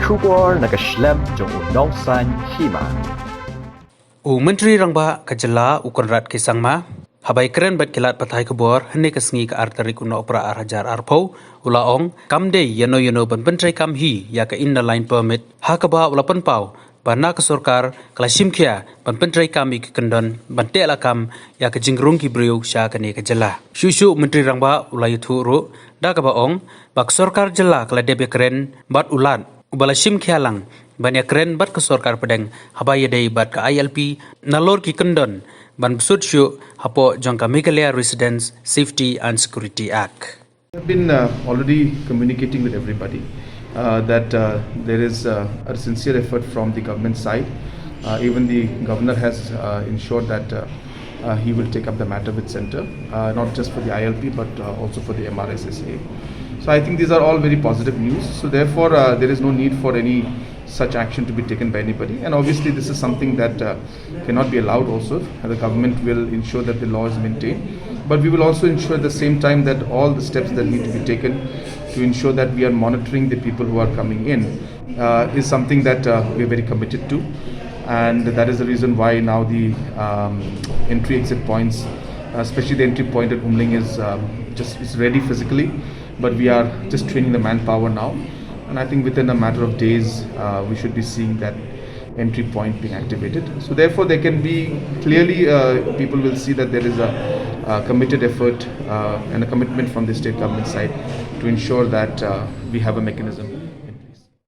Trubor nakaslem jong unongsan Hima. Myntri Rangbah kajala ukonrat kisangma habai keren bat kilat patai kubor hene kesngi ke arteri kuno opera arhajar arpo ulaong kamde yano ban Pyntreikam hi ya ke inner line permit hakaba ulapan pau bana ke sorkar klasim kia ban Pyntreikam ke kendon ban telakam ya ke jingrung ki briu sya kene kajala shushu Myntri Rangbah ulai thuru da ka baong bak sorkar jala kala debe keren bat ulan ubala sim khialang banyak keren bat ke sorkar pedeng habaya dei bat ke ILP nalor ki kendon ban sutsu hapo jangka Meghalaya Residence Safety and Security Act. We have been already communicating with everybody that there is a sincere effort from the government side. Even the governor has ensured that he will take up the matter with centre, not just for the ILP but also for the MRSSA. So I think these are all very positive news. So therefore there is no need for any such action to be taken by anybody, and obviously this is something that cannot be allowed also. The government will ensure that the law is maintained, but we will also ensure at the same time that all the steps that need to be taken to ensure that we are monitoring the people who are coming in is something that we are very committed to, and that is the reason why now the entry exit points, especially the entry point at Umling is ready physically, but we are just training the manpower now. And I think within a matter of days, we should be seeing that entry point being activated. So therefore, there can be clearly people will see that there is a committed effort and a commitment from the state government side to ensure that we have a mechanism.